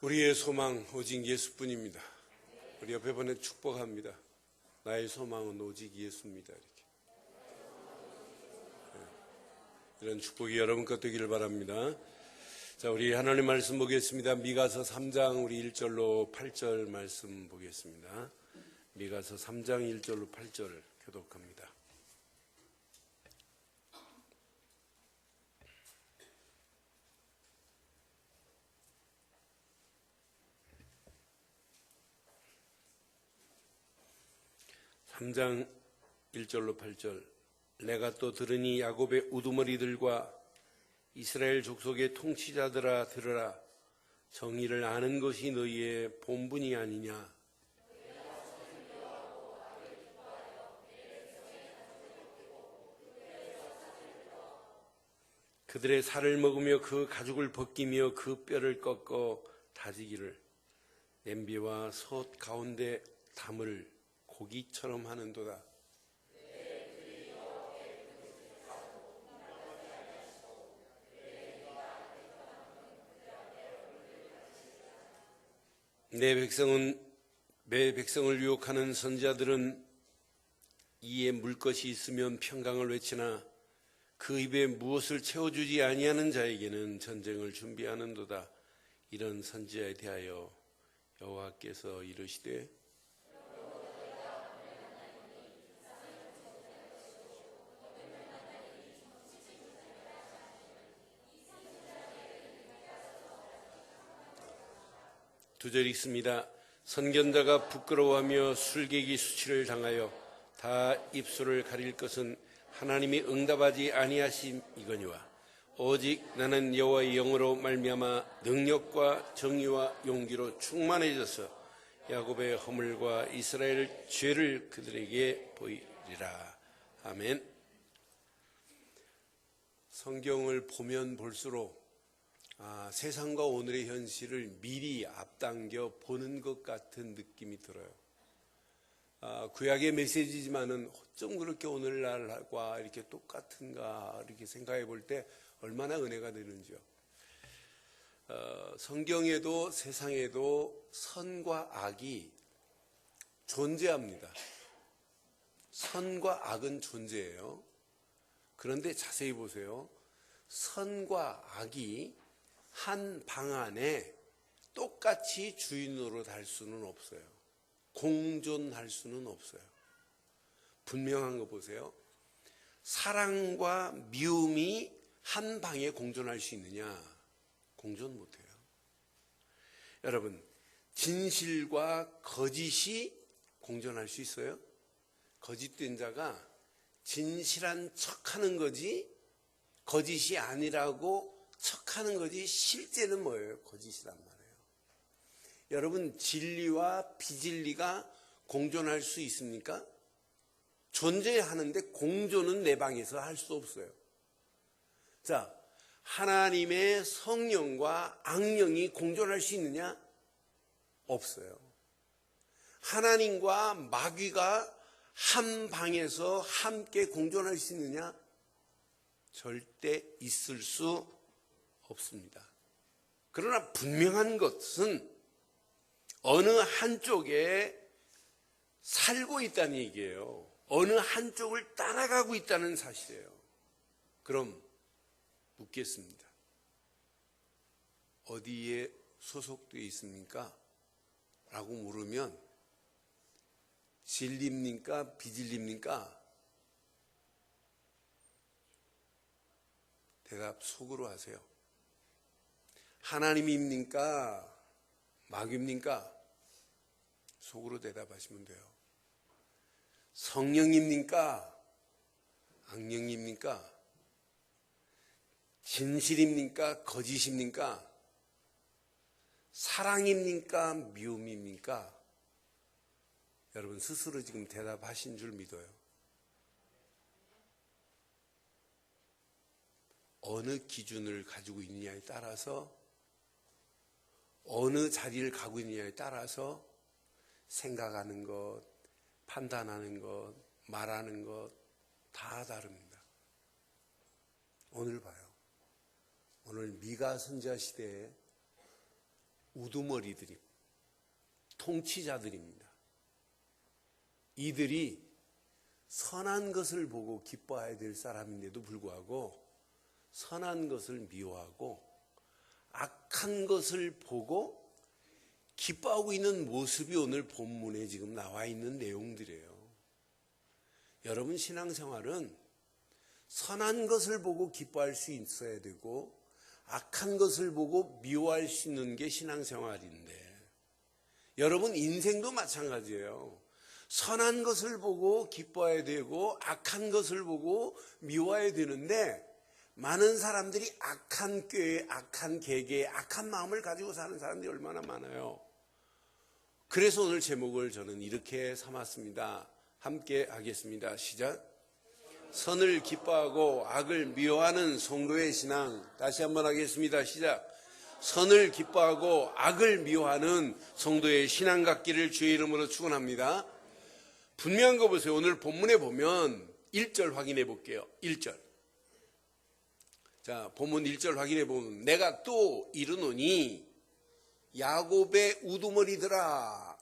우리의 소망 오직 예수뿐입니다. 우리 옆에 보내 축복합니다. 나의 소망은 오직 예수입니다. 이렇게. 이런 축복이 여러분 것 되기를 바랍니다. 자, 우리 하나님 말씀 보겠습니다. 미가서 3장 우리 1절로 8절 말씀 보겠습니다. 미가서 3장 1절로 8절 교독합니다. 삼 장 1절로 8절. 내가 또 들으니 야곱의 우두머리들과 이스라엘 족속의 통치자들아 들으라. 정의를 아는 것이 너희의 본분이 아니냐. 그들의 살을 먹으며 그 가죽을 벗기며 그 뼈를 꺾어 다지기를 냄비와 솥 가운데 담을 고기처럼 하는도다. 내 백성을 유혹하는 선지자들은 이에 물 것이 있으면 평강을 외치나 그 입에 무엇을 채워주지 아니하는 자에게는 전쟁을 준비하는도다. 이런 선지자에 대하여 여호와께서 이르시되 두 절 읽습니다. 선견자가 부끄러워하며 술객이 수치를 당하여 다 입술을 가릴 것은 하나님이 응답하지 아니하심이거니와 오직 나는 여호와의 영으로 말미암아 능력과 정의와 용기로 충만해져서 야곱의 허물과 이스라엘 죄를 그들에게 보이리라. 아멘. 성경을 보면 볼수록 세상과 오늘의 현실을 미리 앞당겨 보는 것 같은 느낌이 들어요. 구약의 메시지지만은 어쩜 그렇게 오늘날과 이렇게 똑같은가 이렇게 생각해 볼 때 얼마나 은혜가 되는지요. 성경에도 세상에도 선과 악이 존재합니다. 선과 악은 존재해요. 그런데 자세히 보세요. 선과 악이 한 방 안에 똑같이 주인으로 달 수는 없어요. 공존할 수는 없어요. 분명한 거 보세요. 사랑과 미움이 한 방에 공존할 수 있느냐? 공존 못해요. 여러분, 진실과 거짓이 공존할 수 있어요? 거짓된 자가 진실한 척하는 거지 거짓이 아니라고 척하는 거지 실제는 뭐예요? 거짓이란 말이에요. 여러분, 진리와 비진리가 공존할 수 있습니까? 존재하는데 공존은 내 방에서 할 수 없어요. 자, 하나님의 성령과 악령이 공존할 수 있느냐? 없어요. 하나님과 마귀가 한 방에서 함께 공존할 수 있느냐? 절대 있을 수 없습니다. 그러나 분명한 것은 어느 한쪽에 살고 있다는 얘기예요. 어느 한쪽을 따라가고 있다는 사실이에요. 그럼 묻겠습니다. 어디에 소속되어 있습니까? 라고 물으면 진리입니까? 비진리입니까? 대답 속으로 하세요. 하나님입니까? 마귀입니까? 속으로 대답하시면 돼요. 성령입니까? 악령입니까? 진실입니까? 거짓입니까? 사랑입니까? 미움입니까? 여러분 스스로 지금 대답하신 줄 믿어요. 어느 기준을 가지고 있느냐에 따라서 어느 자리를 가고 있느냐에 따라서 생각하는 것, 판단하는 것, 말하는 것 다 다릅니다. 오늘 봐요. 오늘 미가 선지자 시대에 우두머리들이 통치자들입니다. 이들이 선한 것을 보고 기뻐해야 될 사람인데도 불구하고 선한 것을 미워하고 악한 것을 보고 기뻐하고 있는 모습이 오늘 본문에 지금 나와 있는 내용들이에요. 여러분, 신앙생활은 선한 것을 보고 기뻐할 수 있어야 되고 악한 것을 보고 미워할 수 있는 게 신앙생활인데, 여러분 인생도 마찬가지예요. 선한 것을 보고 기뻐해야 되고 악한 것을 보고 미워해야 되는데, 많은 사람들이 악한 꾀, 악한 계계, 악한 마음을 가지고 사는 사람들이 얼마나 많아요. 그래서 오늘 제목을 저는 이렇게 삼았습니다. 함께 하겠습니다. 시작. 선을 기뻐하고 악을 미워하는 성도의 신앙. 다시 한번 하겠습니다. 시작. 선을 기뻐하고 악을 미워하는 성도의 신앙 갖기를 주의 이름으로 축원합니다. 분명한 거 보세요. 오늘 본문에 보면 1절 확인해 볼게요. 1절. 자, 본문 1절 확인해 보면 내가 또 이르노니 야곱의 우두머리들과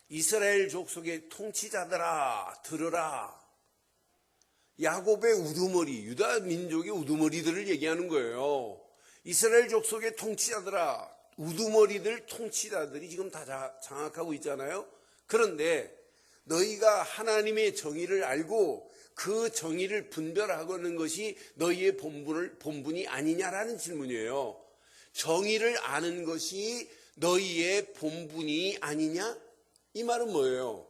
이스라엘 족속의 통치자들아 들으라. 야곱의 우두머리, 유다 민족의 우두머리들을 얘기하는 거예요. 이스라엘 족속의 통치자들아, 우두머리들 통치자들이 지금 다 장악하고 있잖아요. 그런데 너희가 하나님의 정의를 알고 그 정의를 분별하고는 것이 너희의 본분이 아니냐라는 질문이에요. 정의를 아는 것이 너희의 본분이 아니냐? 이 말은 뭐예요?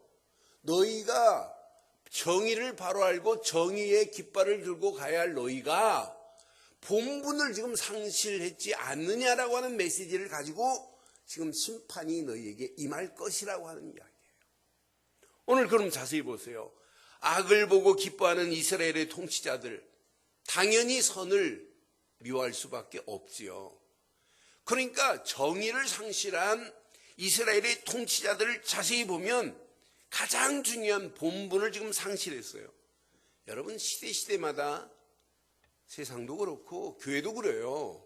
너희가 정의를 바로 알고 정의의 깃발을 들고 가야 할 너희가 본분을 지금 상실했지 않느냐라고 하는 메시지를 가지고 지금 심판이 너희에게 임할 것이라고 하는 이야기예요. 오늘 그럼 자세히 보세요. 악을 보고 기뻐하는 이스라엘의 통치자들, 당연히 선을 미워할 수밖에 없지요. 그러니까 정의를 상실한 이스라엘의 통치자들을 자세히 보면 가장 중요한 본분을 지금 상실했어요. 여러분, 시대마다 세상도 그렇고 교회도 그래요.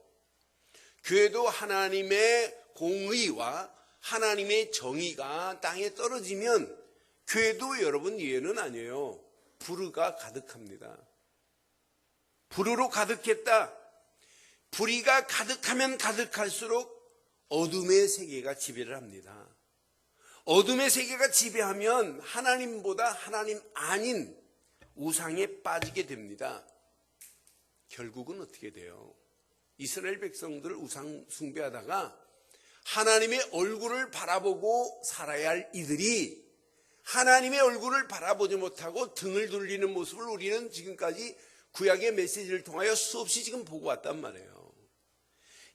교회도 하나님의 공의와 하나님의 정의가 땅에 떨어지면 교회도 여러분 예는 아니에요. 불의가 가득합니다. 불의로 가득했다. 불의가 가득하면 가득할수록 어둠의 세계가 지배를 합니다. 어둠의 세계가 지배하면 하나님보다 하나님 아닌 우상에 빠지게 됩니다. 결국은 어떻게 돼요? 이스라엘 백성들 우상 숭배하다가 하나님의 얼굴을 바라보고 살아야 할 이들이 하나님의 얼굴을 바라보지 못하고 등을 돌리는 모습을 우리는 지금까지 구약의 메시지를 통하여 수없이 지금 보고 왔단 말이에요.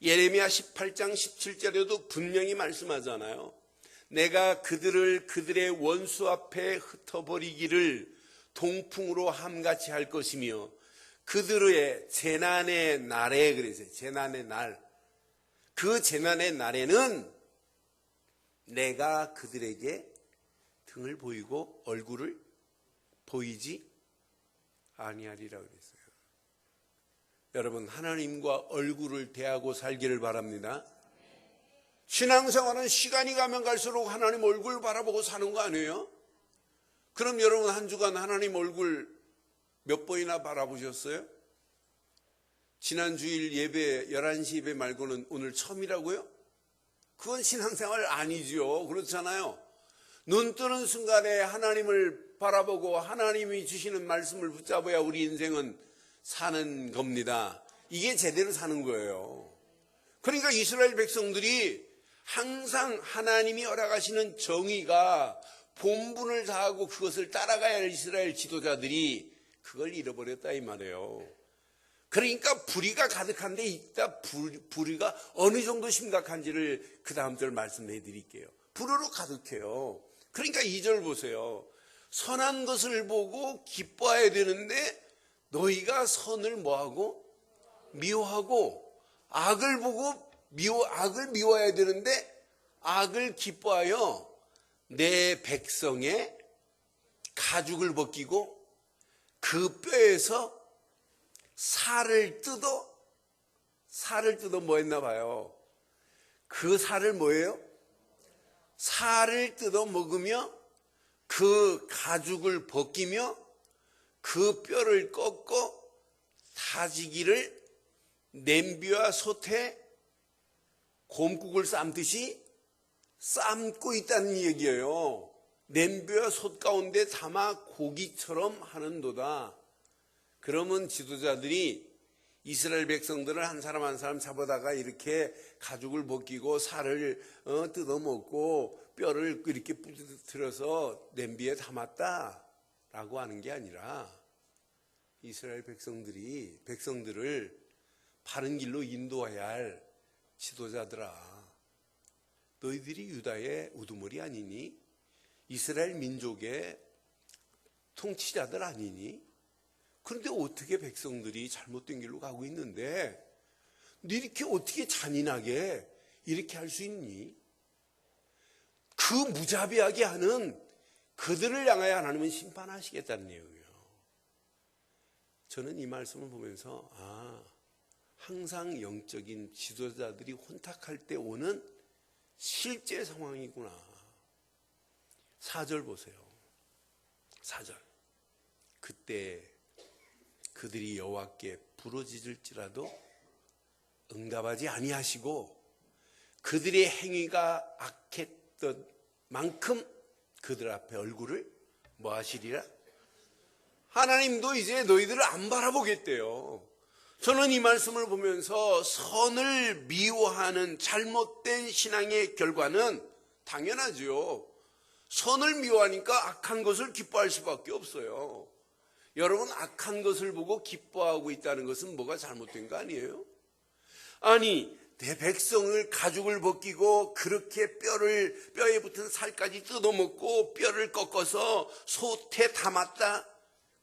예레미야 18장 17절에도 분명히 말씀하잖아요. 내가 그들을 그들의 원수 앞에 흩어버리기를 동풍으로 함같이 할 것이며 그들의 재난의 날에, 그래서 재난의 날, 그 재난의 날에는 내가 그들에게 등을 보이고 얼굴을 보이지 아니하리라 그랬어요. 여러분, 하나님과 얼굴을 대하고 살기를 바랍니다. 신앙생활은 시간이 가면 갈수록 하나님 얼굴 바라보고 사는 거 아니에요? 그럼 여러분 한 주간 하나님 얼굴 몇 번이나 바라보셨어요? 지난 주일 예배 11시 예배 말고는 오늘 처음이라고요? 그건 신앙생활 아니죠. 그렇잖아요. 눈 뜨는 순간에 하나님을 바라보고 하나님이 주시는 말씀을 붙잡아야 우리 인생은 사는 겁니다. 이게 제대로 사는 거예요. 그러니까 이스라엘 백성들이 항상 하나님이 허락하시는 정의가 본분을 다하고 그것을 따라가야 할 이스라엘 지도자들이 그걸 잃어버렸다 이 말이에요. 그러니까 불의가 가득한데 이따 불의가 어느 정도 심각한지를 그 다음 절 말씀해 드릴게요. 불의로 가득해요. 그러니까 2절 보세요. 선한 것을 보고 기뻐해야 되는데 너희가 선을 뭐하고? 미워하고 악을 보고 악을 미워해야 되는데 악을 기뻐하여 내 백성의 가죽을 벗기고 그 뼈에서 살을 뜯어 뭐 했나 봐요. 그 살을 뭐예요? 살을 뜯어 먹으며 그 가죽을 벗기며 그 뼈를 꺾어 다지기를 냄비와 솥에 곰국을 삶듯이 삶고 있다는 얘기예요. 냄비와 솥 가운데 담아 고기처럼 하는도다. 그러면 지도자들이 이스라엘 백성들을 한 사람 한 사람 잡아다가 이렇게 가죽을 벗기고 살을 뜯어먹고 뼈를 이렇게 부러뜨려서 냄비에 담았다라고 하는 게 아니라 이스라엘 백성들을 바른 길로 인도해야 할 지도자들아, 너희들이 유다의 우두머리 아니니? 이스라엘 민족의 통치자들 아니니? 그런데 어떻게 백성들이 잘못된 길로 가고 있는데 너 이렇게 어떻게 잔인하게 이렇게 할 수 있니? 그 무자비하게 하는 그들을 향하여 하나님은 심판하시겠다는 내용이에요. 저는 이 말씀을 보면서 항상 영적인 지도자들이 혼탁할 때 오는 실제 상황이구나. 4절 보세요. 4절. 그때 그들이 여호와께 부르짖을지라도 응답하지 아니하시고 그들의 행위가 악했던 만큼 그들 앞에 얼굴을 뭐 하시리라? 하나님도 이제 너희들을 안 바라보겠대요. 저는 이 말씀을 보면서 선을 미워하는 잘못된 신앙의 결과는 당연하죠. 선을 미워하니까 악한 것을 기뻐할 수밖에 없어요. 여러분, 악한 것을 보고 기뻐하고 있다는 것은 뭐가 잘못된 거 아니에요? 아니, 내 백성을 가죽을 벗기고 그렇게 뼈에 붙은 살까지 뜯어먹고 뼈를 꺾어서 솥에 담았다.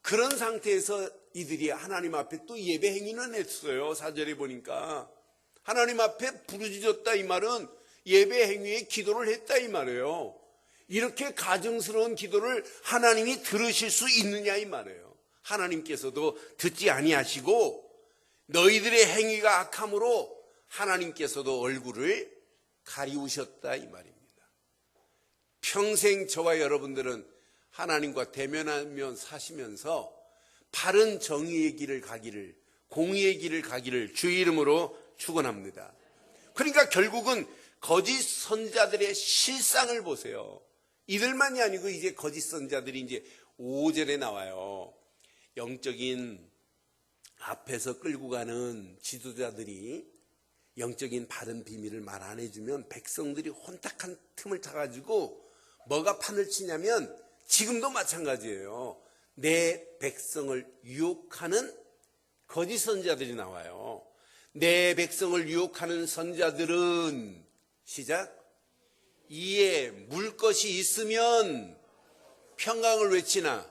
그런 상태에서 이들이 하나님 앞에 또 예배 행위는 했어요. 4절에 보니까 하나님 앞에 부르짖었다 이 말은 예배 행위에 기도를 했다 이 말이에요. 이렇게 가증스러운 기도를 하나님이 들으실 수 있느냐 이 말이에요. 하나님께서도 듣지 아니하시고 너희들의 행위가 악함으로 하나님께서도 얼굴을 가리우셨다 이 말입니다. 평생 저와 여러분들은 하나님과 대면하며 사시면서 바른 정의의 길을 가기를, 공의의 길을 가기를 주의 이름으로 축원합니다. 그러니까 결국은 거짓 선자들의 실상을 보세요. 이들만이 아니고 이제 거짓 선자들이 이제 5절에 나와요. 영적인 앞에서 끌고 가는 지도자들이 영적인 바른 비밀을 말 안 해주면 백성들이 혼탁한 틈을 타가지고 뭐가 판을 치냐면 지금도 마찬가지예요. 내 백성을 유혹하는 거짓 선자들이 나와요. 내 백성을 유혹하는 선자들은 시작. 이에 물 것이 있으면 평강을 외치나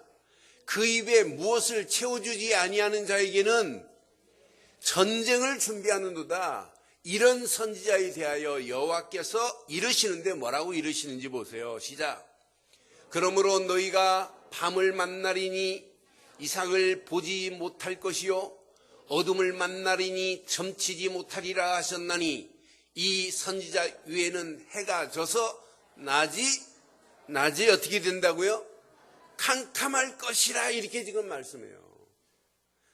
그 입에 무엇을 채워주지 아니하는 자에게는 전쟁을 준비하는도다. 이런 선지자에 대하여 여호와께서 이르시는데 뭐라고 이르시는지 보세요. 시작. 그러므로 너희가 밤을 만나리니 이삭을 보지 못할 것이요 어둠을 만나리니 점치지 못하리라 하셨나니 이 선지자 위에는 해가 져서 낮이 어떻게 된다고요? 캄캄할 것이라 이렇게 지금 말씀해요.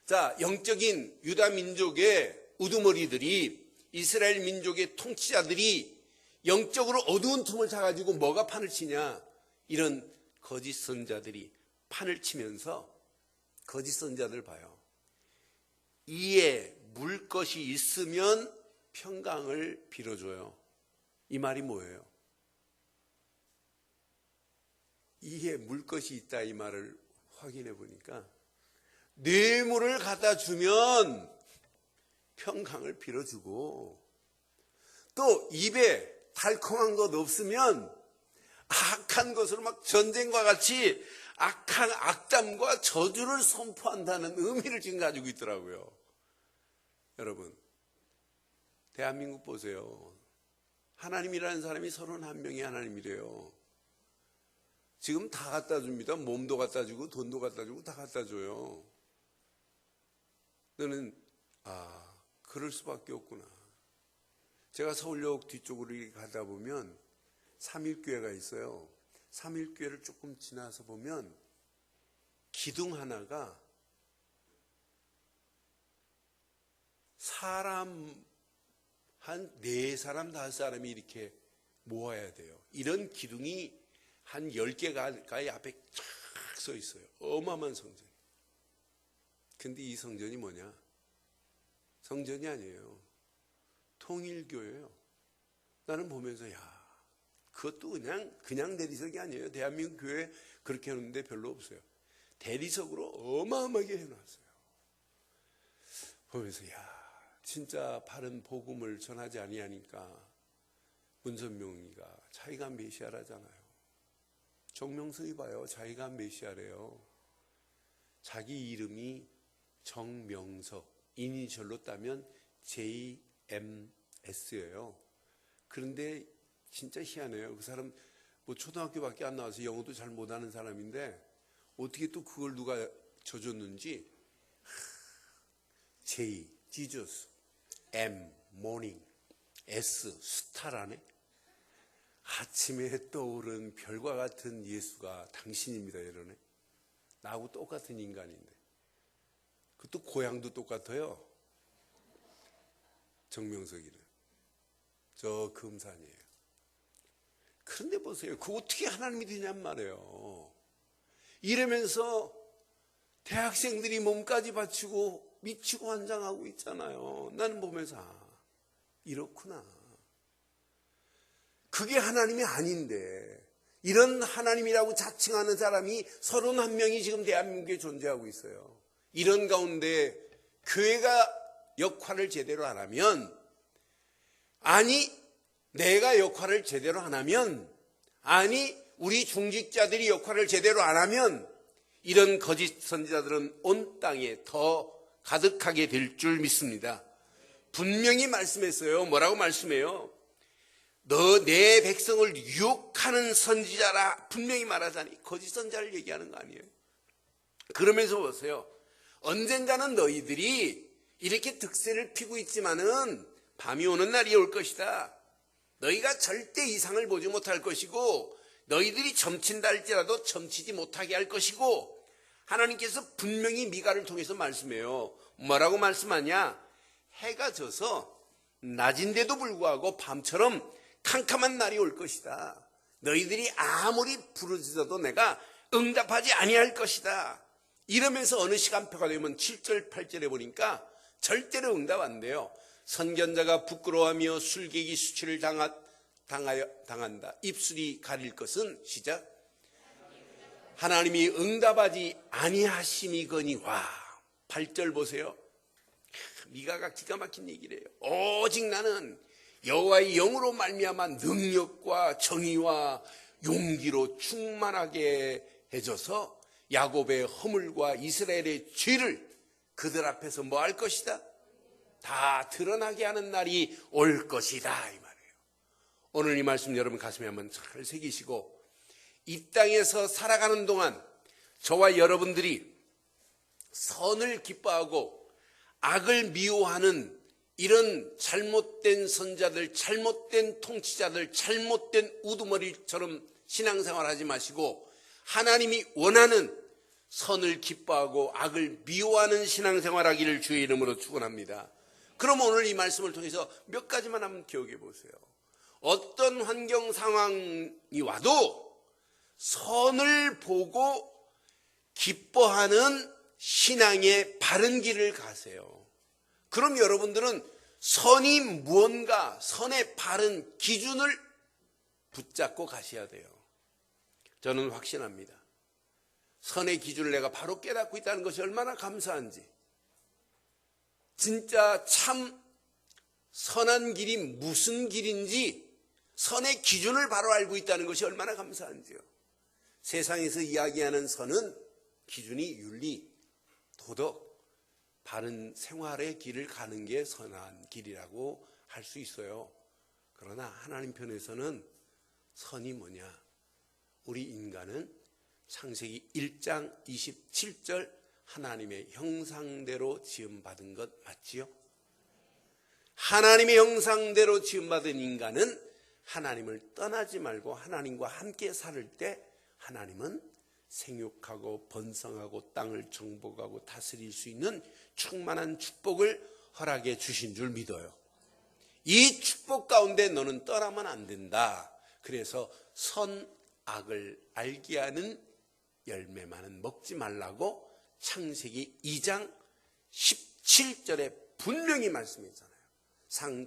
자, 영적인 유다 민족의 우두머리들이 이스라엘 민족의 통치자들이 영적으로 어두운 틈을 타가지고 뭐가 판을 치냐? 이런 거짓 선자들이 판을 치면서 거짓 선자들 봐요. 이에 물 것이 있으면 평강을 빌어줘요. 이 말이 뭐예요? 이에 물 것이 있다 이 말을 확인해 보니까 뇌물을 갖다 주면 평강을 빌어주고 또 입에 달콤한 것 없으면 악한 것으로 막 전쟁과 같이 악한 악담과 저주를 선포한다는 의미를 지금 가지고 있더라고요. 여러분, 대한민국 보세요. 하나님이라는 사람이 31명이 하나님이래요. 지금 다 갖다 줍니다. 몸도 갖다 주고 돈도 갖다 주고 다 갖다 줘요. 너는 그럴 수밖에 없구나. 제가 서울역 뒤쪽으로 가다 보면 삼일교회가 있어요. 삼일교회를 조금 지나서 보면 기둥 하나가 사람 한 4사람, 5사람이 이렇게 모아야 돼요. 이런 기둥이 한 10개가 앞에 쫙 서 있어요. 어마어마한 성전. 근데 이 성전이 뭐냐? 성전이 아니에요. 통일교예요. 나는 보면서 그것도 그냥 대리석이 아니에요. 대한민국 교회 그렇게 하는데 별로 없어요. 대리석으로 어마어마하게 해놨어요. 보면서 진짜 바른 복음을 전하지 아니하니까 문선명이가 자기가 메시아라잖아요. 정명석이 봐요. 자기가 메시아래요. 자기 이름이 정명석, 이니셜로 따면 JMS예요. 그런데 진짜 희한해요. 그 사람 초등학교밖에 안 나와서 영어도 잘 못하는 사람인데 어떻게 또 그걸 누가 져줬는지 J, 지저스, M, 모닝, S, 스타라네. 아침에 떠오른 별과 같은 예수가 당신입니다 이러네. 나하고 똑같은 인간인데 그것도 고향도 똑같아요. 정명석이는 저 금산이에요. 그런데 보세요. 그 어떻게 하나님이 되냔 말이에요. 이러면서 대학생들이 몸까지 바치고 미치고 환장하고 있잖아요. 나는 보면서 이렇구나. 그게 하나님이 아닌데 이런 하나님이라고 자칭하는 사람이 31명이 지금 대한민국에 존재하고 있어요. 이런 가운데 교회가 역할을 제대로 안 하면, 아니 내가 역할을 제대로 안 하면, 아니 우리 중직자들이 역할을 제대로 안 하면 이런 거짓 선지자들은 온 땅에 더 가득하게 될 줄 믿습니다. 분명히 말씀했어요. 뭐라고 말씀해요? 너 내 백성을 유혹하는 선지자라 분명히 말하자니 거짓 선지자를 얘기하는 거 아니에요. 그러면서 보세요. 언젠가는 너희들이 이렇게 득세를 피고 있지만은 밤이 오는 날이 올 것이다. 너희가 절대 이상을 보지 못할 것이고 너희들이 점친다 할지라도 점치지 못하게 할 것이고, 하나님께서 분명히 미가를 통해서 말씀해요. 뭐라고 말씀하냐? 해가 져서 낮인데도 불구하고 밤처럼 캄캄한 날이 올 것이다. 너희들이 아무리 부르짖어도 내가 응답하지 아니할 것이다. 이러면서 어느 시간표가 되면 7절 8절에 보니까 절대로 응답 안 돼요. 선견자가 부끄러워하며 술객이 수치를 당한다. 입술이 가릴 것은 시작. 하나님이 응답하지 아니하심이거니와. 8절 보세요. 미가가 기가 막힌 얘기를 해요. 오직 나는 여호와의 영으로 말미암아 능력과 정의와 용기로 충만하게 해줘서 야곱의 허물과 이스라엘의 죄를 그들 앞에서 뭐 할 것이다? 다 드러나게 하는 날이 올 것이다 이 말이에요. 오늘 이 말씀 여러분 가슴에 한번 잘 새기시고, 이 땅에서 살아가는 동안 저와 여러분들이 선을 기뻐하고 악을 미워하는 이런 잘못된 선자들, 잘못된 통치자들, 잘못된 우두머리처럼 신앙생활하지 마시고 하나님이 원하는 선을 기뻐하고 악을 미워하는 신앙생활하기를 주의 이름으로 축원합니다. 그럼 오늘 이 말씀을 통해서 몇 가지만 한번 기억해 보세요. 어떤 환경 상황이 와도 선을 보고 기뻐하는 신앙의 바른 길을 가세요. 그럼 여러분들은 선이 무언가, 선의 바른 기준을 붙잡고 가셔야 돼요. 저는 확신합니다. 선의 기준을 내가 바로 깨닫고 있다는 것이 얼마나 감사한지, 진짜 참 선한 길이 무슨 길인지 선의 기준을 바로 알고 있다는 것이 얼마나 감사한지요. 세상에서 이야기하는 선은 기준이 윤리, 도덕, 바른 생활의 길을 가는 게 선한 길이라고 할 수 있어요. 그러나 하나님 편에서는 선이 뭐냐? 우리 인간은 창세기 1장 27절 하나님의 형상대로 지음받은 것 맞지요? 하나님의 형상대로 지음받은 인간은 하나님을 떠나지 말고 하나님과 함께 살 때 하나님은 생육하고 번성하고 땅을 정복하고 다스릴 수 있는 충만한 축복을 허락해 주신 줄 믿어요. 이 축복 가운데 너는 떠나면 안 된다. 그래서 선악을 알게 하는 열매만은 먹지 말라고 창세기 2장 17절에 분명히 말씀했잖아요.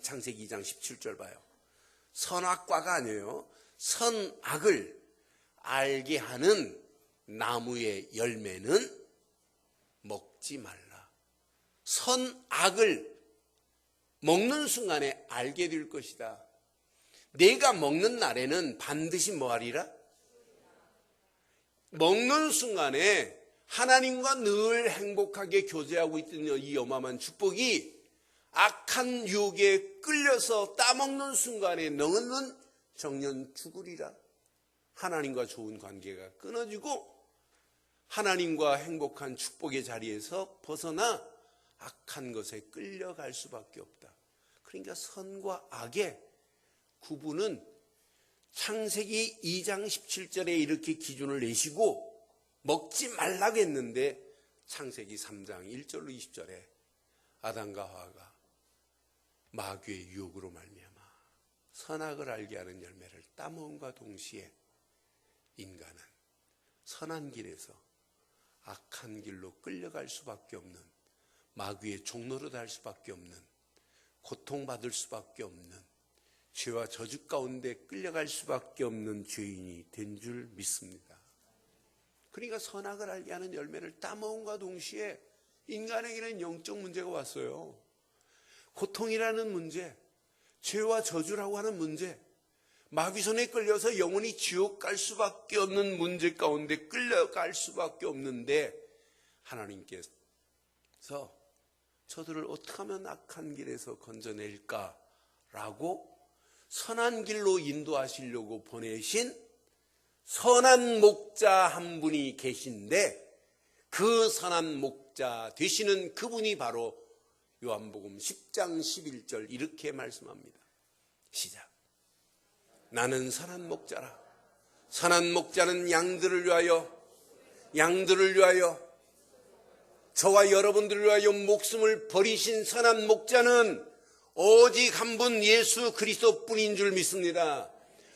창세기 2장 17절 봐요. 선악과가 아니에요. 선악을 알게 하는 나무의 열매는 먹지 말라. 선악을 먹는 순간에 알게 될 것이다. 내가 먹는 날에는 반드시 뭐하리라? 먹는 순간에 하나님과 늘 행복하게 교제하고 있던 이 어마어마한 축복이 악한 유혹에 끌려서 따먹는 순간에 너는 정년 죽으리라. 하나님과 좋은 관계가 끊어지고 하나님과 행복한 축복의 자리에서 벗어나 악한 것에 끌려갈 수밖에 없다. 그러니까 선과 악의 구분은 창세기 2장 17절에 이렇게 기준을 내시고 먹지 말라고 했는데 창세기 3장 1절로 20절에 아담과 하와가 마귀의 유혹으로 말미암아 선악을 알게 하는 열매를 따먹음과 동시에 인간은 선한 길에서 악한 길로 끌려갈 수밖에 없는, 마귀의 종로로 달 수밖에 없는, 고통받을 수밖에 없는, 죄와 저주 가운데 끌려갈 수밖에 없는 죄인이 된 줄 믿습니다. 그러니까 선악을 알게 하는 열매를 따먹음과 동시에 인간에게는 영적 문제가 왔어요. 고통이라는 문제, 죄와 저주라고 하는 문제, 마귀 손에 끌려서 영원히 지옥 갈 수밖에 없는 문제 가운데 끌려갈 수밖에 없는데 하나님께서 저들을 어떻게 하면 악한 길에서 건져낼까라고 선한 길로 인도하시려고 보내신 선한 목자 한 분이 계신데 그 선한 목자 되시는 그분이 바로 요한복음 10장 11절 이렇게 말씀합니다. 시작. 나는 선한 목자라. 선한 목자는 양들을 위하여 저와 여러분들을 위하여 목숨을 버리신 선한 목자는 오직 한 분 예수 그리스도뿐인 줄 믿습니다.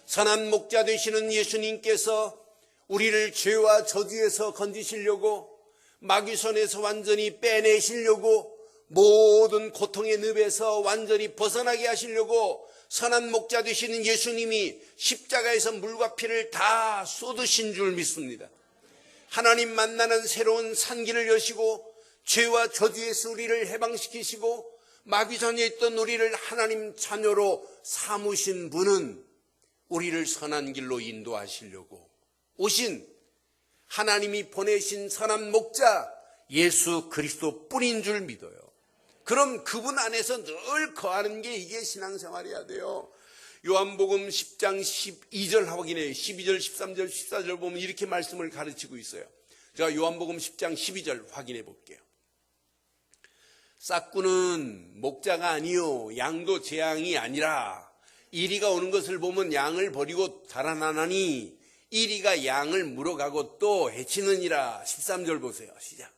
선한 목자 되시는 예수님께서 우리를 죄와 저주에서 건지시려고 마귀 손에서 완전히 빼내시려고 모든 고통의 늪에서 완전히 벗어나게 하시려고 선한 목자 되시는 예수님이 십자가에서 물과 피를 다 쏟으신 줄 믿습니다. 하나님 만나는 새로운 산길을 여시고 죄와 저주에서 우리를 해방시키시고 마귀 전에 있던 우리를 하나님 자녀로 삼으신 분은 우리를 선한 길로 인도하시려고 오신 하나님이 보내신 선한 목자 예수 그리스도뿐인 줄 믿어요. 그럼 그분 안에서 늘 거하는 게 이게 신앙생활이어야 돼요. 요한복음 10장 12절 확인해요. 12절, 13절, 14절 보면 이렇게 말씀을 가르치고 있어요. 제가 요한복음 10장 12절 확인해 볼게요. 싹구는 목자가 아니요 양도 제 양이 아니라 이리가 오는 것을 보면 양을 버리고 달아나나니 이리가 양을 물어가고 또 해치느니라. 13절 보세요. 시작.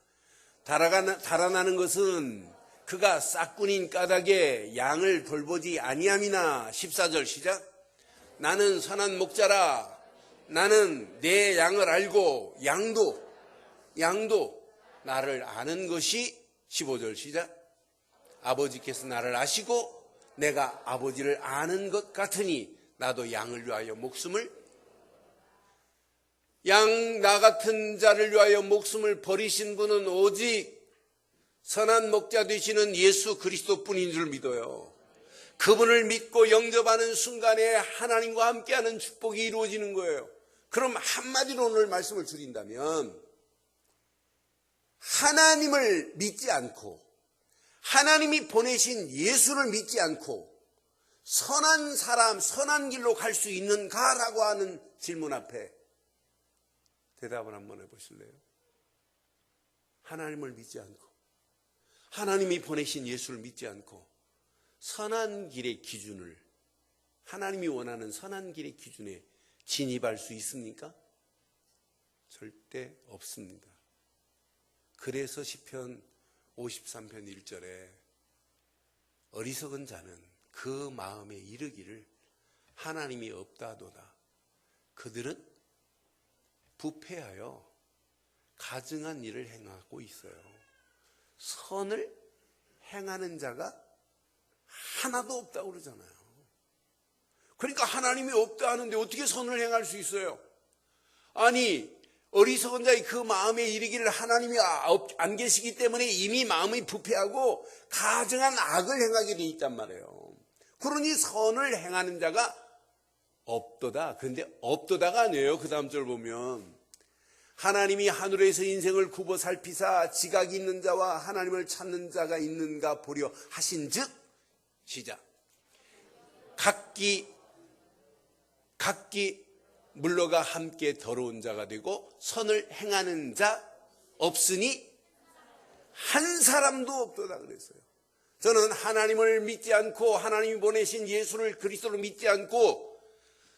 달아나는 것은 그가 싹꾼인 까닭에 양을 돌보지 아니함이나. 14절 시작. 나는 선한 목자라. 나는 내 양을 알고 양도 나를 아는 것이. 15절 시작. 아버지께서 나를 아시고 내가 아버지를 아는 것 같으니 나도 양을 위하여 목숨을, 양 나 같은 자를 위하여 목숨을 버리신 분은 오직 선한 목자 되시는 예수 그리스도뿐인 줄 믿어요. 그분을 믿고 영접하는 순간에 하나님과 함께하는 축복이 이루어지는 거예요. 그럼 한마디로 오늘 말씀을 줄인다면 하나님을 믿지 않고 하나님이 보내신 예수를 믿지 않고 선한 사람, 선한 길로 갈 수 있는가라고 하는 질문 앞에 대답을 한번 해보실래요? 하나님을 믿지 않고 하나님이 보내신 예수를 믿지 않고 선한 길의 기준을, 하나님이 원하는 선한 길의 기준에 진입할 수 있습니까? 절대 없습니다. 그래서 시편 53편 1절에 어리석은 자는 그 마음에 이르기를 하나님이 없다도다. 그들은 부패하여 가증한 일을 행하고 있어요. 선을 행하는 자가 하나도 없다고 그러잖아요. 그러니까 하나님이 없다 하는데 어떻게 선을 행할 수 있어요? 아니, 어리석은 자의 그 마음에 이르기를 하나님이 안 계시기 때문에 이미 마음이 부패하고 가증한 악을 행하게 돼 있단 말이에요. 그러니 선을 행하는 자가 없도다. 그런데 없도다가 아니에요. 그 다음 절 보면 하나님이 하늘에서 인생을 굽어 살피사 지각이 있는 자와 하나님을 찾는 자가 있는가 보려 하신즉, 시작, 각기 물러가 함께 더러운 자가 되고 선을 행하는 자 없으니 한 사람도 없도다 그랬어요. 저는 하나님을 믿지 않고 하나님이 보내신 예수를 그리스도로 믿지 않고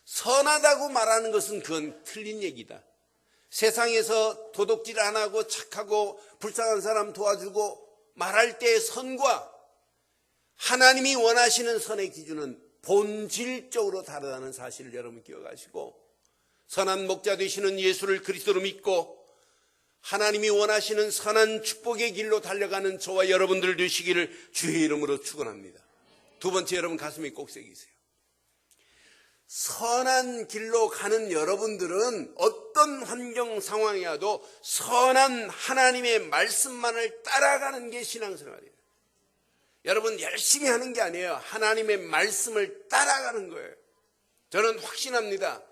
선하다고 말하는 것은 그건 틀린 얘기다. 세상에서 도둑질 안 하고 착하고 불쌍한 사람 도와주고 말할 때의 선과 하나님이 원하시는 선의 기준은 본질적으로 다르다는 사실을 여러분 기억하시고, 선한 목자 되시는 예수를 그리스도로 믿고 하나님이 원하시는 선한 축복의 길로 달려가는 저와 여러분들 되시기를 주의 이름으로 축원합니다. 두 번째, 여러분 가슴에 꼭 새기세요. 선한 길로 가는 여러분들은 어떤 환경 상황이라도 선한 하나님의 말씀만을 따라가는 게 신앙생활이에요. 여러분 열심히 하는 게 아니에요. 하나님의 말씀을 따라가는 거예요. 저는 확신합니다.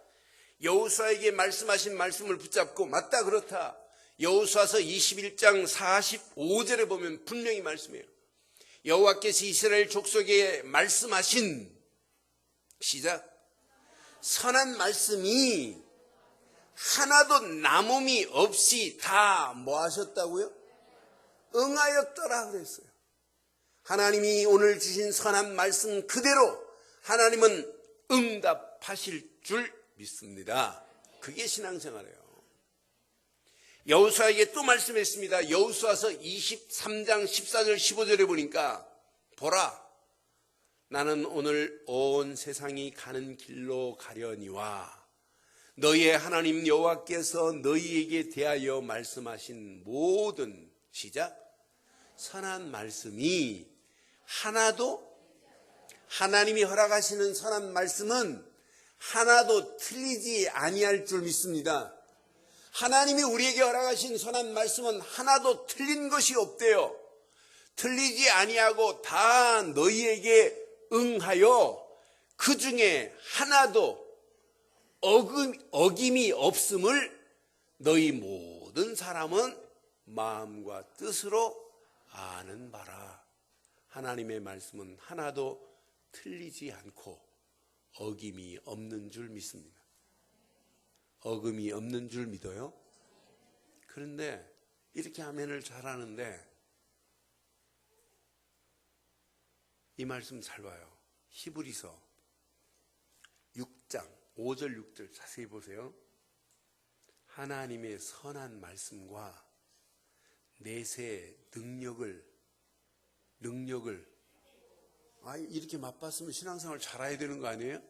여호수아에게 말씀하신 말씀을 붙잡고 맞다 그렇다. 여호수아서 21장 45절에 보면 분명히 말씀해요. 여호와께서 이스라엘 족속에 말씀하신, 시작, 선한 말씀이 하나도 남음이 없이 다 뭐 하셨다고요? 응하였더라 그랬어요. 하나님이 오늘 주신 선한 말씀 그대로 하나님은 응답하실 줄 믿습니다. 그게 신앙생활이에요. 여호수아에게 또 말씀했습니다. 여호수아서 23장 14절 15절에 보니까 보라, 나는 오늘 온 세상이 가는 길로 가려니와 너희의 하나님 여호와께서 너희에게 대하여 말씀하신 모든, 시작, 선한 말씀이 하나도, 하나님이 허락하시는 선한 말씀은 하나도 틀리지 아니할 줄 믿습니다. 하나님이 우리에게 허락하신 선한 말씀은 하나도 틀린 것이 없대요. 틀리지 아니하고 다 너희에게 응하여 그 중에 하나도 어김이 없음을 너희 모든 사람은 마음과 뜻으로 아는 바라. 하나님의 말씀은 하나도 틀리지 않고 어김이 없는 줄 믿습니다. 어금이 없는 줄 믿어요? 그런데 이렇게 아멘을 잘하는데 이 말씀 잘 봐요. 히브리서 6장 5절 6절 자세히 보세요. 하나님의 선한 말씀과 내세 능력을 이렇게 맛봤으면 신앙생활 잘해야 되는 거 아니에요?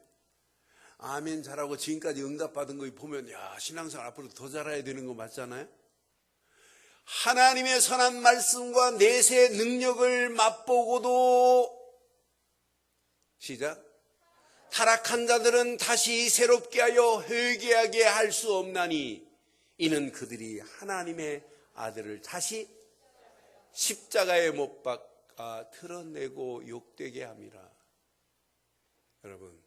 아멘 잘하고 지금까지 응답받은 거 보면 야, 신앙생활 앞으로 더 잘해야 되는 거 맞잖아요? 하나님의 선한 말씀과 내세 능력을 맛보고도, 시작, 타락한 자들은 다시 새롭게 하여 회개하게 할 수 없나니 이는 그들이 하나님의 아들을 다시 십자가에 못 박아 드러내고 욕되게 함이라. 여러분,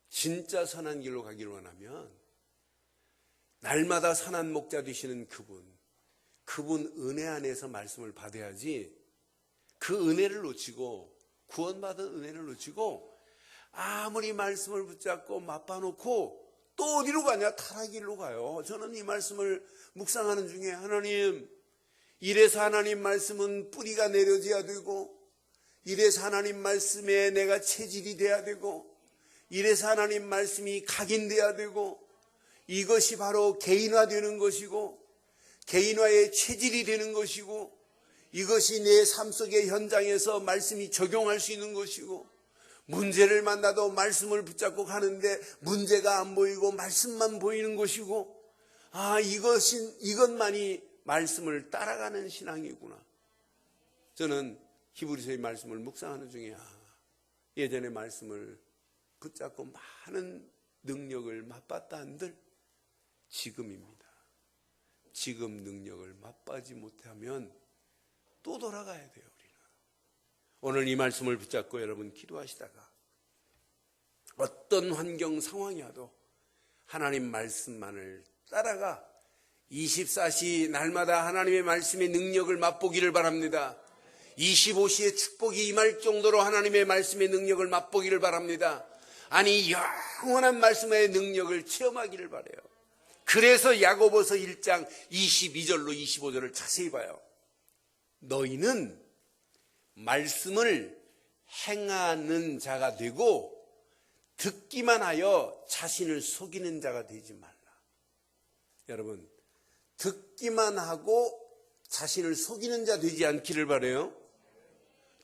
진짜 선한 길로 가기를 원하면 날마다 선한 목자 되시는 그분 은혜 안에서 말씀을 받아야지, 그 은혜를 놓치고 구원받은 은혜를 놓치고 아무리 말씀을 붙잡고 맛봐놓고 또 어디로 가냐? 타락길로 가요. 저는 이 말씀을 묵상하는 중에 하나님, 이래서 하나님 말씀은 뿌리가 내려져야 되고 이래서 하나님 말씀에 내가 체질이 돼야 되고, 이래서 하나님 말씀이 각인돼야 되고, 이것이 바로 개인화되는 것이고, 개인화의 체질이 되는 것이고, 이것이 내 삶 속의 현장에서 말씀이 적용할 수 있는 것이고, 문제를 만나도 말씀을 붙잡고 가는데 문제가 안 보이고 말씀만 보이는 것이고, 이것만이 말씀을 따라가는 신앙이구나. 저는 히브리서의 말씀을 묵상하는 중에 예전의 말씀을 붙잡고 많은 능력을 맛봤다 한들 지금입니다. 지금 능력을 맛보지 못하면 또 돌아가야 돼요. 우리는 오늘 이 말씀을 붙잡고 여러분 기도하시다가 어떤 환경 상황이어도 하나님 말씀만을 따라가 24시 날마다 하나님의 말씀의 능력을 맛보기를 바랍니다. 25시에 축복이 임할 정도로 하나님의 말씀의 능력을 맛보기를 바랍니다. 아니, 영원한 말씀의 능력을 체험하기를 바라요. 그래서 야고보서 1장 22절로 25절을 자세히 봐요. 너희는 말씀을 행하는 자가 되고 듣기만 하여 자신을 속이는 자가 되지 말라. 여러분, 듣기만 하고 자신을 속이는 자 되지 않기를 바라요.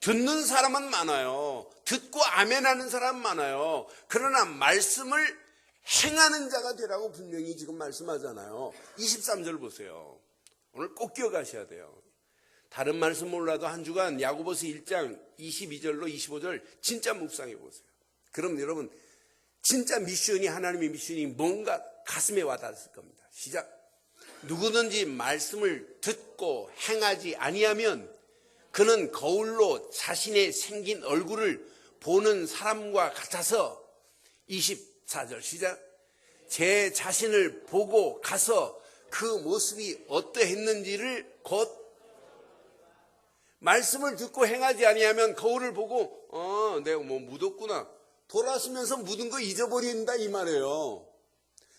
듣는 사람은 많아요. 듣고 아멘하는 사람 많아요. 그러나 말씀을 행하는 자가 되라고 분명히 지금 말씀하잖아요. 23절 보세요. 오늘 꼭 기억하셔야 돼요. 다른 말씀 몰라도 한 주간 야고보서 1장 22절로 25절 진짜 묵상해 보세요. 그럼 여러분 진짜 미션이, 하나님의 미션이 뭔가 가슴에 와닿았을 겁니다. 시작. 누구든지 말씀을 듣고 행하지 아니하면 그는 거울로 자신의 생긴 얼굴을 보는 사람과 같아서, 24절 시작. 제 자신을 보고 가서 그 모습이 어떠했는지를 곧, 말씀을 듣고 행하지 아니하면 거울을 보고 내가 뭐 묻었구나, 돌아서면서 묻은 거 잊어버린다 이 말이에요.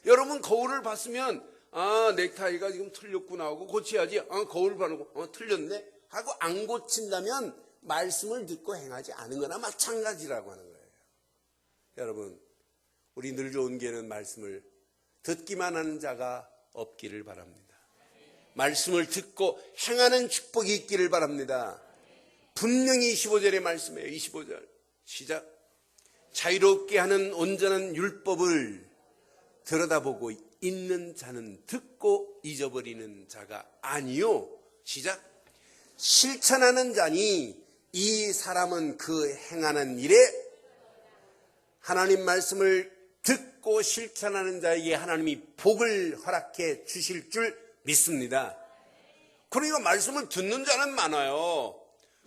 여러분 거울을 봤으면 넥타이가 지금 틀렸구나 하고 고쳐야지. 거울 봐놓고 틀렸네 하고 안 고친다면 말씀을 듣고 행하지 않은 거나 마찬가지라고 하는 거예요. 여러분, 우리 늘 좋은 교회는 말씀을 듣기만 하는 자가 없기를 바랍니다. 말씀을 듣고 행하는 축복이 있기를 바랍니다. 분명히 25절의 말씀이에요. 25절 시작. 자유롭게 하는 온전한 율법을 들여다보고 있는 자는 듣고 잊어버리는 자가 아니요. 시작. 실천하는 자니 이 사람은 그 행하는 일에, 하나님 말씀을 듣고 실천하는 자에게 하나님이 복을 허락해 주실 줄 믿습니다. 그러니까 말씀을 듣는 자는 많아요.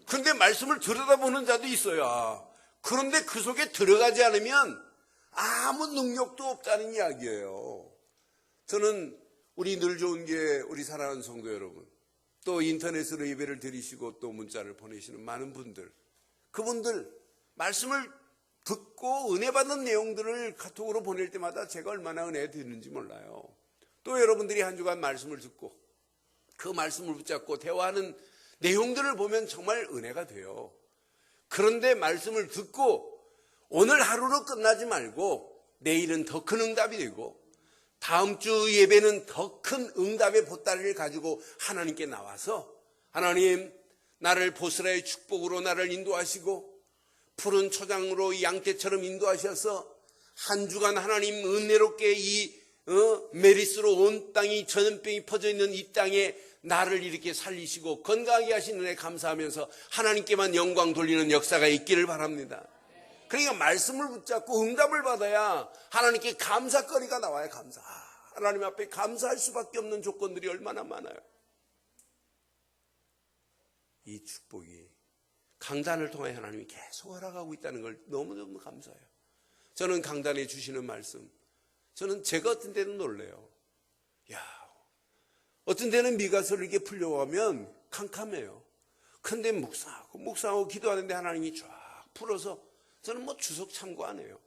그런데 말씀을 들여다보는 자도 있어요. 그런데 그 속에 들어가지 않으면 아무 능력도 없다는 이야기예요. 저는 우리 늘 좋은 교회, 우리 사랑하는 성도 여러분, 또 인터넷으로 예배를 드리시고 또 문자를 보내시는 많은 분들, 그분들 말씀을 듣고 은혜 받는 내용들을 카톡으로 보낼 때마다 제가 얼마나 은혜 드리는지 몰라요. 또 여러분들이 한 주간 말씀을 듣고 그 말씀을 붙잡고 대화하는 내용들을 보면 정말 은혜가 돼요. 그런데 말씀을 듣고 오늘 하루로 끝나지 말고 내일은 더 큰 응답이 되고 다음 주 예배는 더 큰 응답의 보따리를 가지고 하나님께 나와서, 하나님 나를 보스라의 축복으로 나를 인도하시고 푸른 초장으로 양떼처럼 인도하셔서 한 주간 하나님 은혜롭게 이 메리스로 온 땅이 전염병이 퍼져 있는 이 땅에 나를 이렇게 살리시고 건강하게 하신 은혜 감사하면서 하나님께만 영광 돌리는 역사가 있기를 바랍니다. 그러니까 말씀을 붙잡고 응답을 받아야 하나님께 감사거리가 나와요. 감사. 하나님 앞에 감사할 수밖에 없는 조건들이 얼마나 많아요. 이 축복이 강단을 통해 하나님이 계속 허락하고 있다는 걸 너무너무 감사해요. 저는 강단에 주시는 말씀, 저는 제가 어떤 데는 놀래요. 어떤 데는 미가서를 이렇게 풀려가면 캄캄해요. 근데 묵상하고 기도하는데 하나님이 쫙 풀어서 저는 뭐 주석 참고 안 해요.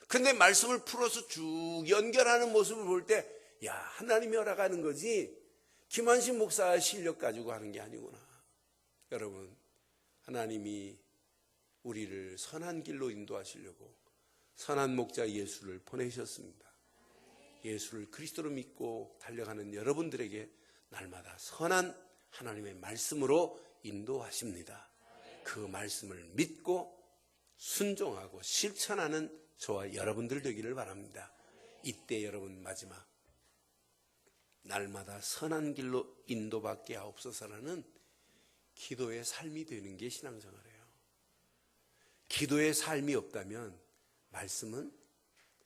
근데 말씀을 풀어서 쭉 연결하는 모습을 볼 때, 하나님이 허락하는 거지 김한신 목사 실력 가지고 하는 게 아니구나. 여러분, 하나님이 우리를 선한 길로 인도하시려고 선한 목자 예수를 보내셨습니다. 예수를 그리스도로 믿고 달려가는 여러분들에게 날마다 선한 하나님의 말씀으로 인도하십니다. 그 말씀을 믿고 순종하고 실천하는 저와 여러분들 되기를 바랍니다. 이때 여러분 마지막 날마다 선한 길로 인도받게 하옵소서라는 기도의 삶이 되는 게 신앙생활이에요. 기도의 삶이 없다면 말씀은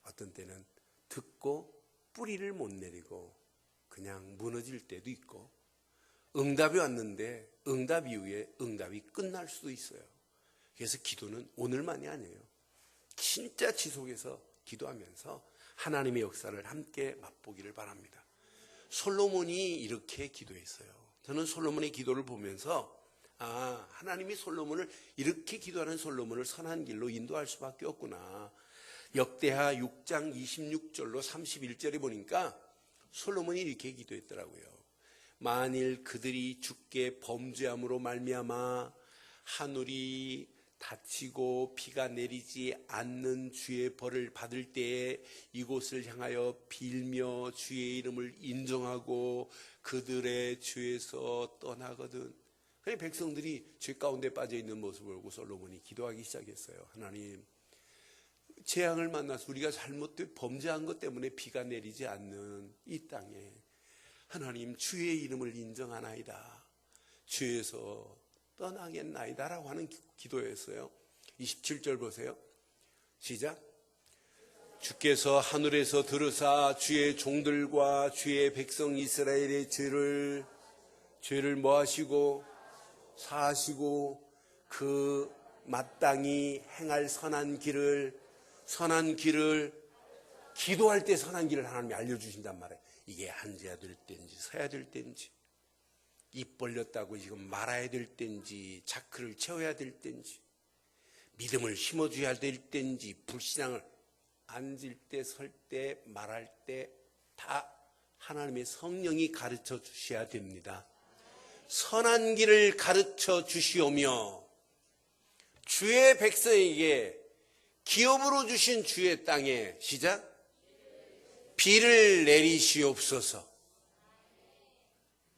어떤 때는 듣고 뿌리를 못 내리고 그냥 무너질 때도 있고, 응답이 왔는데 응답 이후에 응답이 끝날 수도 있어요. 그래서 기도는 오늘만이 아니에요. 진짜 지속해서 기도하면서 하나님의 역사를 함께 맛보기를 바랍니다. 솔로몬이 이렇게 기도했어요. 저는 솔로몬의 기도를 보면서 하나님이 솔로몬을 이렇게 기도하는 솔로몬을 선한 길로 인도할 수밖에 없구나. 역대하 6장 26절로 31절에 보니까 솔로몬이 이렇게 기도했더라고요. 만일 그들이 주께 범죄함으로 말미암아 하늘이 닫히고 비가 내리지 않는 주의 벌을 받을 때에 이곳을 향하여 빌며 주의 이름을 인정하고 그들의 죄에서 떠나거든. 그래서 백성들이 죄 가운데 빠져 있는 모습을 보고 솔로몬이 기도하기 시작했어요. 하나님, 재앙을 만나서 우리가 잘못된 범죄한 것 때문에 비가 내리지 않는 이 땅에 하나님 주의 이름을 인정하나이다. 죄에서 떠나겠나이다 라고 하는 기도였어요. 27절 보세요. 시작. 주께서 하늘에서 들으사 주의 종들과 주의 백성 이스라엘의 죄를 뭐하시고 사하시고 그 마땅히 행할 선한 길을 기도할 때 선한 길을 하나님이 알려주신단 말이에요. 이게 앉아야 될 때인지 서야 될 때인지, 입 벌렸다고 지금 말아야 될 때인지, 자크를 채워야 될 때인지, 믿음을 심어줘야 될 때인지, 불신앙을 앉을 때, 설 때, 말할 때 다 하나님의 성령이 가르쳐 주셔야 됩니다. 선한 길을 가르쳐 주시오며 주의 백성에게 기업으로 주신 주의 땅에 시작 비를 내리시옵소서.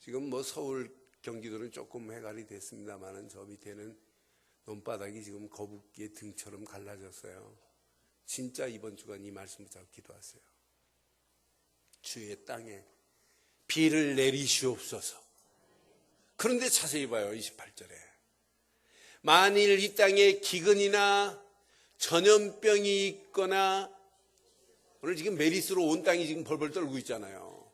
지금 서울 경기도는 조금 해갈이 됐습니다만은 저 밑에는 논바닥이 지금 거북이의 등처럼 갈라졌어요. 진짜 이번 주간 이 말씀 붙잡고 기도하세요. 주의 땅에 비를 내리시옵소서. 그런데 자세히 봐요. 28절에 만일 이 땅에 기근이나 전염병이 있거나, 오늘 지금 메리스로 온 땅이 지금 벌벌 떨고 있잖아요.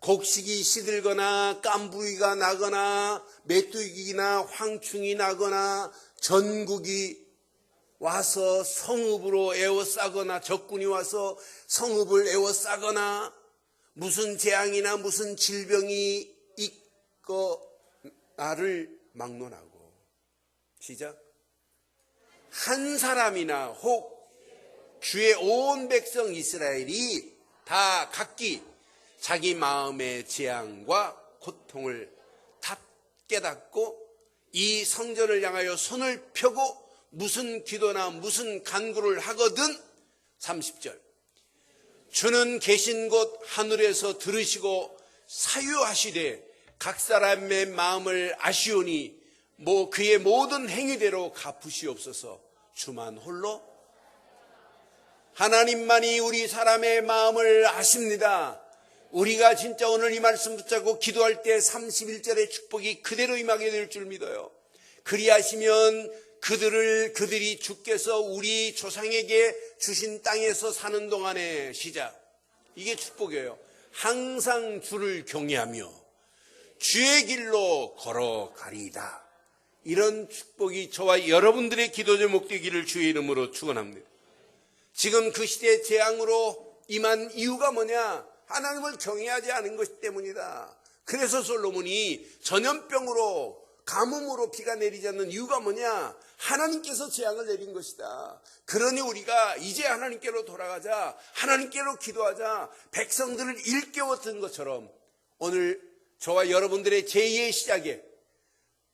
곡식이 시들거나 깐부이가 나거나 메뚜기나 황충이 나거나 전국이 와서 성읍으로 에워싸거나 적군이 와서 성읍을 에워싸거나 무슨 재앙이나 무슨 질병이 있거나를 막론하고 시작 한 사람이나 혹 주의 온 백성 이스라엘이 다 각기 자기 마음의 재앙과 고통을 다 깨닫고 이 성전을 향하여 손을 펴고 무슨 기도나 무슨 간구를 하거든 30절 주는 계신 곳 하늘에서 들으시고 사유하시되 각 사람의 마음을 아시오니 그의 모든 행위대로 갚으시옵소서. 주만 홀로 하나님만이 우리 사람의 마음을 아십니다. 우리가 진짜 오늘 이 말씀 붙잡고 기도할 때 31절의 축복이 그대로 임하게 될 줄 믿어요. 그리하시면 그들이 주께서 우리 조상에게 주신 땅에서 사는 동안에 시작 이게 축복이에요. 항상 주를 경외하며 주의 길로 걸어가리이다. 이런 축복이 저와 여러분들의 기도 제목 되기를 주의 이름으로 축원합니다. 지금 그 시대의 재앙으로 임한 이유가 뭐냐? 하나님을 경외하지 않은 것 때문이다. 그래서 솔로몬이 전염병으로 가뭄으로 비가 내리지 않는 이유가 뭐냐? 하나님께서 재앙을 내린 것이다. 그러니 우리가 이제 하나님께로 돌아가자, 하나님께로 기도하자, 백성들을 일깨웠던 것처럼 오늘 저와 여러분들의 제2의 시작에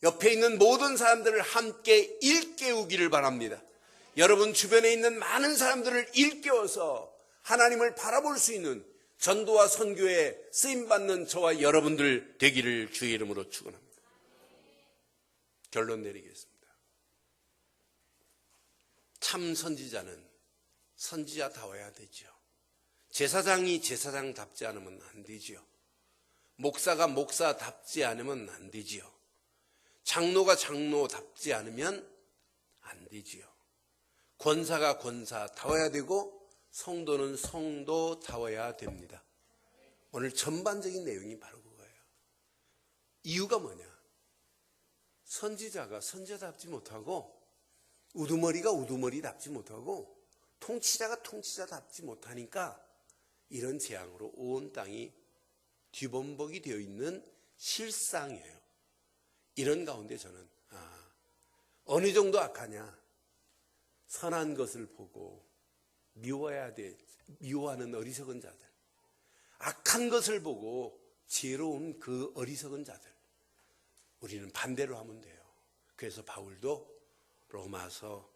옆에 있는 모든 사람들을 함께 일깨우기를 바랍니다. 여러분 주변에 있는 많은 사람들을 일깨워서 하나님을 바라볼 수 있는 전도와 선교에 쓰임받는 저와 여러분들 되기를 주의 이름으로 축원합니다. 결론 내리겠습니다. 참 선지자는 선지자다워야 되죠. 제사장이 제사장답지 않으면 안 되지요. 목사가 목사답지 않으면 안 되지요. 장로가 장로답지 않으면 안 되지요. 권사가 권사다워야 되고 성도는 성도다워야 됩니다. 오늘 전반적인 내용이 바로 그거예요. 이유가 뭐냐? 선지자가 선지자답지 못하고 우두머리가 우두머리답지 못하고 통치자가 통치자답지 못하니까 이런 재앙으로 온 땅이 뒤범벅이 되어 있는 실상이에요. 이런 가운데 저는 어느 정도 악하냐? 선한 것을 보고 미워해야 돼. 미워하는 어리석은 자들. 악한 것을 보고 지혜로운 그 어리석은 자들. 우리는 반대로 하면 돼요. 그래서 바울도 로마서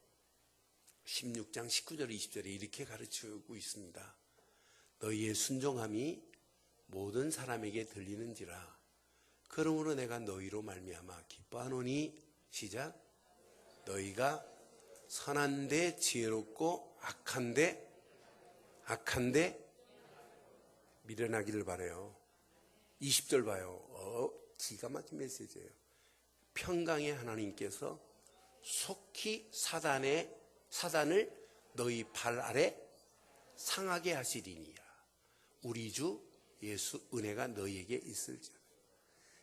16장 19절 20절에 이렇게 가르치고 있습니다. 너희의 순종함이 모든 사람에게 들리는지라. 그러므로 내가 너희로 말미암아 기뻐하노니 시작. 너희가 선한데 지혜롭고 악한데 미련하기를 바라요. 20절 봐요. 기가 막힌 메시지예요. 평강의 하나님께서 속히 사단을 너희 발 아래 상하게 하시리니라. 우리 주 예수 은혜가 너희에게 있을지어다.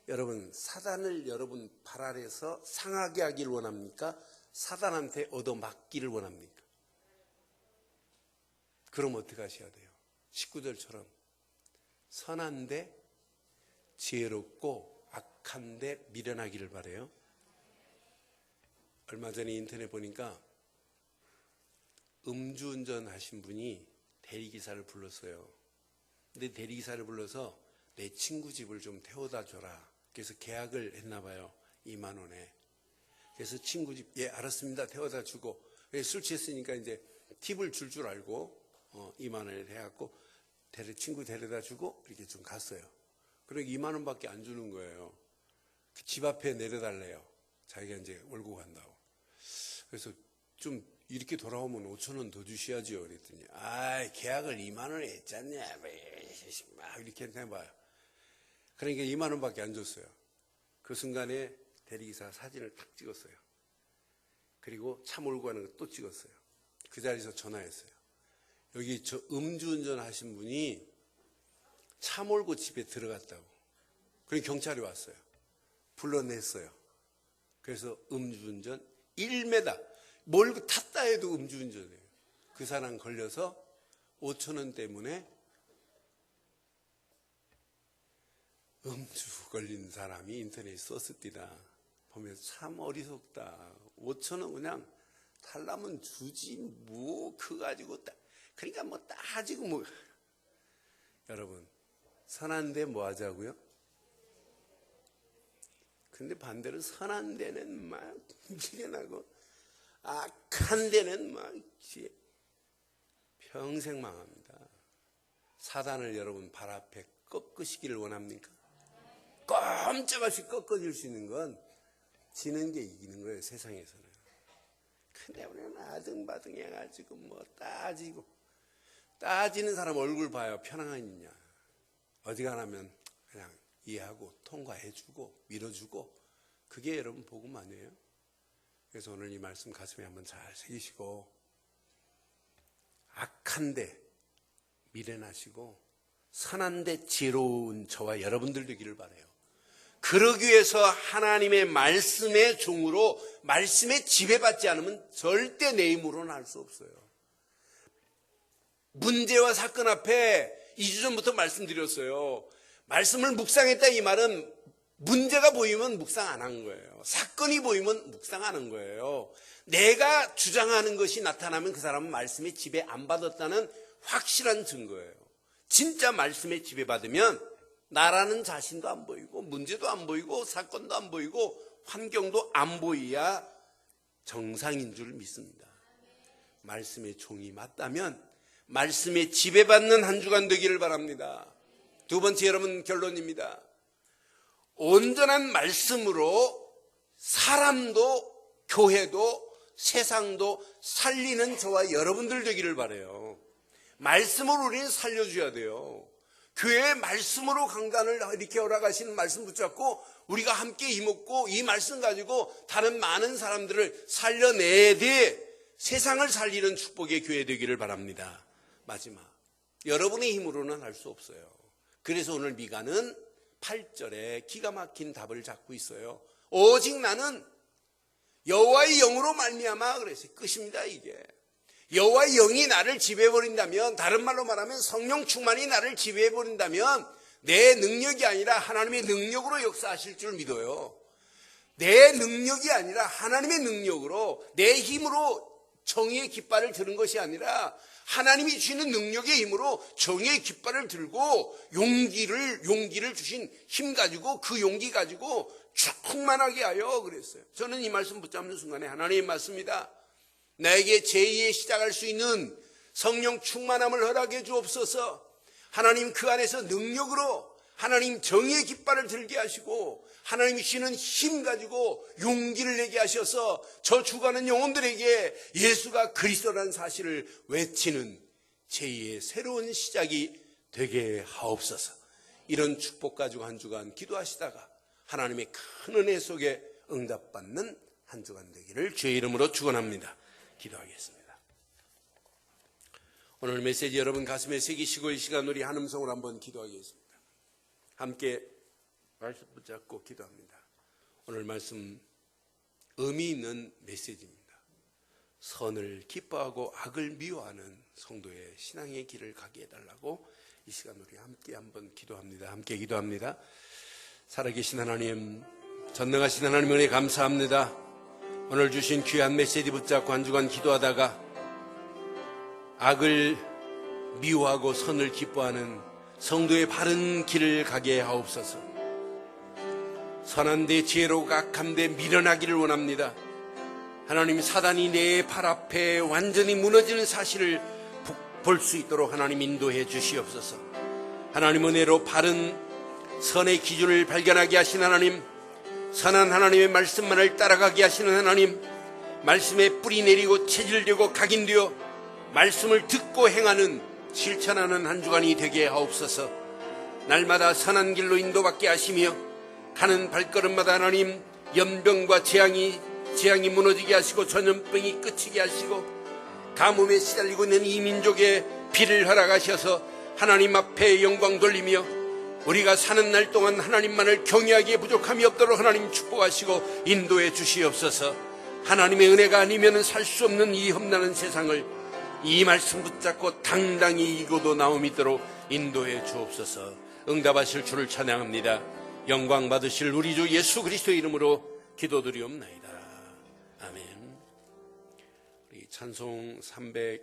여러분 사단을 여러분 발 아래서 상하게 하기를 원합니까? 사단한테 얻어맞기를 원합니까? 그럼 어떻게 하셔야 돼요? 19절처럼 선한데 지혜롭고 악한데 미련하기를 바라요. 얼마 전에 인터넷 보니까 음주운전 하신 분이 대리기사를 불렀어요. 근데 대리기사를 불러서 내 친구 집을 좀 태워다 줘라. 그래서 계약을 했나 봐요. 2만 원에. 그래서 친구 집, 예, 알았습니다. 태워다 주고. 술 취했으니까 이제 팁을 줄 알고 2만 원을 해갖고 친구 데려다 주고 이렇게 좀 갔어요. 그러니까 2만 원밖에 안 주는 거예요. 집 앞에 내려달래요. 자기가 이제 몰고 간다고. 그래서 좀 이렇게 돌아오면 5천 원 더 주셔야죠. 그랬더니 계약을 2만 원에 했잖냐. 막 이렇게 해봐요. 그러니까 2만 원밖에 안 줬어요. 그 순간에 대리기사 사진을 탁 찍었어요. 그리고 차 몰고 가는 거 또 찍었어요. 그 자리에서 전화했어요. 여기 저 음주운전 하신 분이 차 몰고 집에 들어갔다고. 그래서 경찰이 왔어요. 불러냈어요. 그래서 음주운전 1m 몰고 탔다 해도 음주운전이에요. 그 사람 걸려서 5천 원 때문에 음주 걸린 사람이 인터넷에 썼습니다. 보면서 참 어리석다. 5천 원 그냥 탈라면 주지 뭐 그거 가지고 그러니까 뭐 따지고 뭐. 여러분 선한 데 뭐 하자고요? 근데 반대로 선한 데는 막 미련하고 악한 데는 막 평생 망합니다. 사단을 여러분 발 앞에 꺾으시기를 원합니까? 꼼짝없이 꺾어줄 수 있는 건 지는 게 이기는 거예요, 세상에서는. 근데 우리는 아등바등 해가지고 뭐 따지는 사람 얼굴 봐요. 편안하냐. 어지간하면 그냥 이해하고 통과해주고 밀어주고 그게 여러분 복음 아니에요? 그래서 오늘 이 말씀 가슴에 한번 잘 새기시고 악한데 미련하시고 선한데 지혜로운 저와 여러분들 되기를 바라요. 그러기 위해서 하나님의 말씀의 종으로 말씀에 지배받지 않으면 절대 내 힘으로는 할 수 없어요. 문제와 사건 앞에 2주 전부터 말씀드렸어요. 말씀을 묵상했다 이 말은 문제가 보이면 묵상 안 한 거예요. 사건이 보이면 묵상 안 한 거예요. 내가 주장하는 것이 나타나면 그 사람은 말씀에 지배 안 받았다는 확실한 증거예요. 진짜 말씀에 지배받으면 나라는 자신도 안 보이고 문제도 안 보이고 사건도 안 보이고 환경도 안 보여야 정상인 줄 믿습니다. 말씀의 종이 맞다면 말씀에 지배받는 한 주간 되기를 바랍니다. 두 번째, 여러분, 결론입니다. 온전한 말씀으로 사람도 교회도 세상도 살리는 저와 여러분들 되기를 바라요. 말씀으로 우리는 살려줘야 돼요. 교회의 말씀으로 강단을 이렇게 허락하시는 말씀 붙잡고 우리가 함께 힘없고 이 말씀 가지고 다른 많은 사람들을 살려내야 돼. 세상을 살리는 축복의 교회 되기를 바랍니다. 마지막, 여러분의 힘으로는 할 수 없어요. 그래서 오늘 미가는 8절에 기가 막힌 답을 잡고 있어요. 오직 나는 여호와의 영으로 말미암아 그랬어요. 끝입니다. 이게 여호와의 영이 나를 지배해버린다면, 다른 말로 말하면 성령 충만이 나를 지배해버린다면 내 능력이 아니라 하나님의 능력으로 역사하실 줄 믿어요. 내 능력이 아니라 하나님의 능력으로, 내 힘으로 정의의 깃발을 드는 것이 아니라 하나님이 주시는 능력의 힘으로 정의의 깃발을 들고 용기를 주신 힘 가지고, 그 용기 가지고 충만하게 하여 그랬어요. 저는 이 말씀 붙잡는 순간에 하나님의 말씀이다. 나에게 제2의 시작할 수 있는 성령 충만함을 허락해 주옵소서. 하나님 그 안에서 능력으로 하나님 정의의 깃발을 들게 하시고 하나님이 주시는 힘 가지고 용기를 내게 하셔서 저 죽어가는 영혼들에게 예수가 그리스도라는 사실을 외치는 제2의 새로운 시작이 되게 하옵소서. 이런 축복 가지고 한 주간 기도하시다가 하나님의 큰 은혜 속에 응답받는 한 주간 되기를 주의 이름으로 축원합니다. 기도하겠습니다. 오늘 메시지 여러분 가슴에 새기시고 이 시간 우리 한 음성으로 한번 기도하겠습니다. 함께 말씀 붙잡고 기도합니다. 오늘 말씀 의미 있는 메시지입니다. 선을 기뻐하고 악을 미워하는 성도의 신앙의 길을 가게 해달라고 이 시간 우리 함께 한번 기도합니다. 함께 기도합니다. 살아계신 하나님, 전능하신 하나님 은혜 감사합니다. 오늘 주신 귀한 메시지 붙잡고 한 주간 기도하다가 악을 미워하고 선을 기뻐하는 성도의 바른 길을 가게 하옵소서. 선한데 지혜롭고 악한데 미련하기를 원합니다. 하나님, 사단이 내 발 앞에 완전히 무너지는 사실을 볼 수 있도록 하나님 인도해 주시옵소서. 하나님 은혜로 바른 선의 기준을 발견하게 하신 하나님, 선한 하나님의 말씀만을 따라가게 하시는 하나님, 말씀에 뿌리 내리고 체질되고 각인되어 말씀을 듣고 행하는 실천하는 한 주간이 되게 하옵소서. 날마다 선한 길로 인도받게 하시며 가는 발걸음마다 하나님 연병과 재앙이 무너지게 하시고 전염병이 그치게 하시고 가뭄에 시달리고 있는 이 민족의 비를 허락하셔서 하나님 앞에 영광 돌리며 우리가 사는 날 동안 하나님만을 경외하기에 부족함이 없도록 하나님 축복하시고 인도해 주시옵소서. 하나님의 은혜가 아니면 살 수 없는 이 험난한 세상을 이 말씀 붙잡고 당당히 이고도 나옴 있도록 인도해 주옵소서. 응답하실 주를 찬양합니다. 영광 받으실 우리 주 예수 그리스도의 이름으로 기도드리옵나이다. 아멘. 우리 찬송 300